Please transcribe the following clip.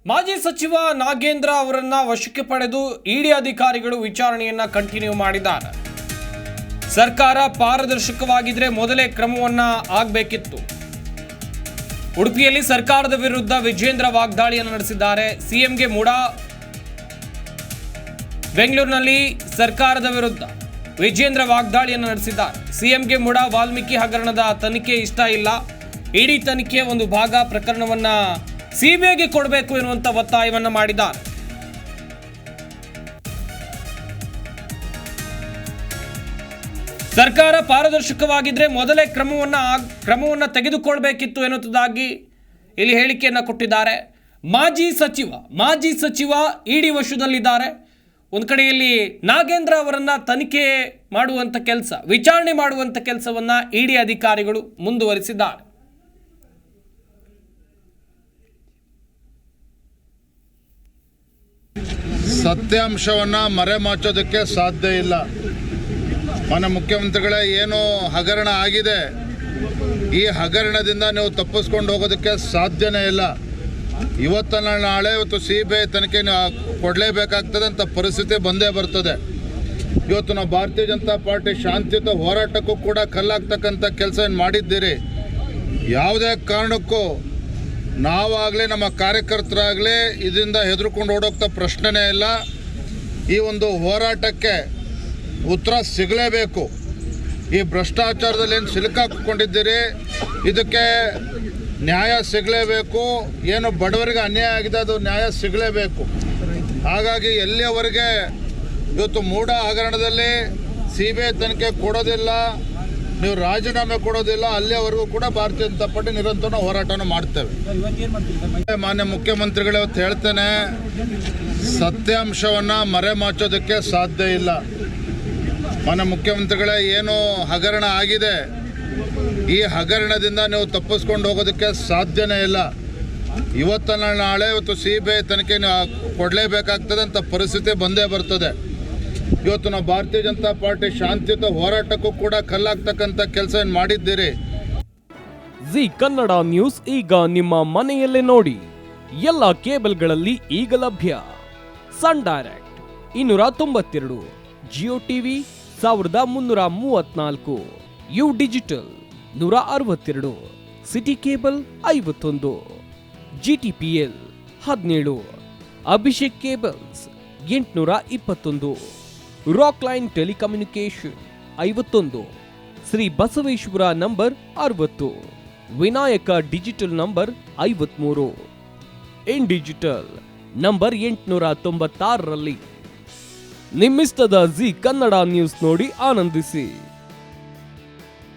ಮಾಜಿ ಸಚಿವ ನಾಗೇಂದ್ರ ಅವರನ್ನ ವಶಕ್ಕೆ ಪಡೆದು ಇಡಿ ಅಧಿಕಾರಿಗಳು ವಿಚಾರಣೆಯನ್ನ ಕಂಟಿನ್ಯೂ ಮಾಡಿದ್ದಾರೆ. ಸರ್ಕಾರ ಪಾರದರ್ಶಕವಾಗಿದ್ರೆ ಮೊದಲೇ ಕ್ರಮವನ್ನ ಆಗಬೇಕಿತ್ತು. ಉಡುಪಿಯಲ್ಲಿ ಸರ್ಕಾರದ ವಿರುದ್ಧ ವಿಜೇಂದ್ರ ವಾಗ್ದಾಳಿಯನ್ನು ನಡೆಸಿದ್ದಾರೆ. ಸಿಎಂಗೆ ಮೂಡ. ಬೆಂಗಳೂರಿನಲ್ಲಿ ಸರ್ಕಾರದ ವಿರುದ್ಧ ವಿಜೇಂದ್ರ ವಾಗ್ದಾಳಿಯನ್ನು ನಡೆಸಿದ್ದಾರೆ. ಸಿಎಂಗೆ ಮೂಡ. ವಾಲ್ಮೀಕಿ ಹಗರಣದ ತನಿಖೆ ಇಷ್ಟ ಇಲ್ಲ, ಇಡಿ ತನಿಖೆಯ ಒಂದು ಭಾಗ ಪ್ರಕರಣವನ್ನ ಸಿಬಿಐಗೆ ಕೊಡಬೇಕು ಎನ್ನುವಂತ ಒತ್ತಾಯವನ್ನು ಮಾಡಿದ್ದಾರೆ. ಸರ್ಕಾರ ಪಾರದರ್ಶಕವಾಗಿದ್ರೆ ಮೊದಲೇ ಕ್ರಮವನ್ನ ತೆಗೆದುಕೊಳ್ಬೇಕಿತ್ತು ಎನ್ನುವುದಾಗಿ ಇಲ್ಲಿ ಹೇಳಿಕೆಯನ್ನ ಕೊಟ್ಟಿದ್ದಾರೆ. ಮಾಜಿ ಸಚಿವ ಇಡಿ ವಶದಲ್ಲಿದ್ದಾರೆ. ಒಂದು ಕಡೆಯಲ್ಲಿ ನಾಗೇಂದ್ರ ಅವರನ್ನ ತನಿಖೆ ಮಾಡುವಂತ ಕೆಲಸ, ವಿಚಾರಣೆ ಮಾಡುವಂತ ಕೆಲಸವನ್ನ ಇಡಿ ಅಧಿಕಾರಿಗಳು ಮುಂದುವರಿಸಿದ್ದಾರೆ. ಸತ್ಯಾಂಶವನ್ನು ಮರೆಮಾಚೋದಕ್ಕೆ ಸಾಧ್ಯ ಇಲ್ಲ. ಮಾನ್ಯ ಮುಖ್ಯಮಂತ್ರಿಗಳೇ, ಏನು ಹಗರಣ ಆಗಿದೆ, ಈ ಹಗರಣದಿಂದ ನೀವು ತಪ್ಪಿಸ್ಕೊಂಡು ಹೋಗೋದಕ್ಕೆ ಸಾಧ್ಯನೇ ಇಲ್ಲ. ಇವತ್ತಲ್ಲ ನಾಳೆ CBI ತನಿಖೆ ಕೊಡಲೇಬೇಕಾಗ್ತದೆ ಅಂತ ಪರಿಸ್ಥಿತಿ ಬಂದೇ ಬರ್ತದೆ. ಇವತ್ತು ನಾವು ಭಾರತೀಯ ಜನತಾ ಪಾರ್ಟಿ ಶಾಂತಿಯುತ ಹೋರಾಟಕ್ಕೂ ಕೂಡ ಕಲ್ಲಾಗ್ತಕ್ಕಂಥ ಕೆಲಸ ಏನು ಮಾಡಿದ್ದೀರಿ. ಯಾವುದೇ ಕಾರಣಕ್ಕೂ ನಾವಾಗಲಿ ನಮ್ಮ ಕಾರ್ಯಕರ್ತರಾಗಲಿ ಇದರಿಂದ ಹೆದರ್ಕೊಂಡು ಓಡೋಗ್ತಾ ಪ್ರಶ್ನೆನೇ ಇಲ್ಲ. ಈ ಒಂದು ಹೋರಾಟಕ್ಕೆ ಉತ್ತರ ಸಿಗಲೇಬೇಕು. ಈ ಭ್ರಷ್ಟಾಚಾರದಲ್ಲಿ ಏನು ಸಿಲುಕಾಕೊಂಡಿದ್ದೀರಿ, ಇದಕ್ಕೆ ನ್ಯಾಯ ಸಿಗಲೇಬೇಕು. ಏನು ಬಡವರಿಗೆ ಅನ್ಯಾಯ ಆಗಿದೆ ಅದು ನ್ಯಾಯ ಸಿಗಲೇಬೇಕು. ಹಾಗಾಗಿ ಎಲ್ಲಿಯವರೆಗೆ ಇವತ್ತು ಮೂಡ ಹಗರಣದಲ್ಲಿ CBI ತನಿಖೆ ಕೊಡೋದಿಲ್ಲ, ನೀವು ರಾಜೀನಾಮೆ ಕೊಡೋದಿಲ್ಲ, ಅಲ್ಲಿಯವರೆಗೂ ಕೂಡ ಭಾರತೀಯ ಜನತಾ ಪಾರ್ಟಿ ನಿರಂತರ ಹೋರಾಟವನ್ನು ಮಾಡ್ತೇವೆ. ಮಾನ್ಯ ಮುಖ್ಯಮಂತ್ರಿಗಳು ಇವತ್ತು ಹೇಳ್ತೇನೆ, ಸತ್ಯಾಂಶವನ್ನು ಮರೆಮಾಚೋದಕ್ಕೆ ಸಾಧ್ಯ ಇಲ್ಲ. ಮಾನ್ಯ ಮುಖ್ಯಮಂತ್ರಿಗಳೇ, ಏನು ಹಗರಣ ಆಗಿದೆ, ಈ ಹಗರಣದಿಂದ ನೀವು ತಪ್ಪಿಸ್ಕೊಂಡು ಹೋಗೋದಕ್ಕೆ ಸಾಧ್ಯನೇ ಇಲ್ಲ. ಇವತ್ತಲ್ಲ ನಾಳೆ CBI ತನಿಖೆ ಕೊಡಲೇಬೇಕಾಗ್ತದೆ ಅಂತ ಪರಿಸ್ಥಿತಿ ಬಂದೇ ಬರ್ತದೆ. ಇವತ್ತು ನಾವು ಭಾರತೀಯ ಜನತಾ ಪಾರ್ಟಿ ಶಾಂತಿಯುತ ಹೋರಾಟಕ್ಕೂ ಕೂಡ ಕಲ್ಲಾಗ್ತಕ್ಕಂಥ ಕೆಲಸ ಏನು ಮಾಡಿದ್ದೀರಿ. ಜಿ ಕನ್ನಡ ನ್ಯೂಸ್ ಈಗ ನಿಮ್ಮ ಮನೆಯಲ್ಲೇ ನೋಡಿ. ಎಲ್ಲ ಕೇಬಲ್ಗಳಲ್ಲಿ ಈಗ ಲಭ್ಯ. Sun Direct 292, Jio TV 1334, U Digital 162, City Cable 51, GTPL 17, Abhishek cables 821, Rock Line telecommunication 51, Shri Basaveshwara number 60, Vinayaka digital number 53, In digital number 896ರಲ್ಲಿ. ನಿಮ್ಮಿಸ್ತದ ಜಿ ಕನ್ನಡ ನ್ಯೂಸ್ ನೋಡಿ ಆನಂದಿಸಿ.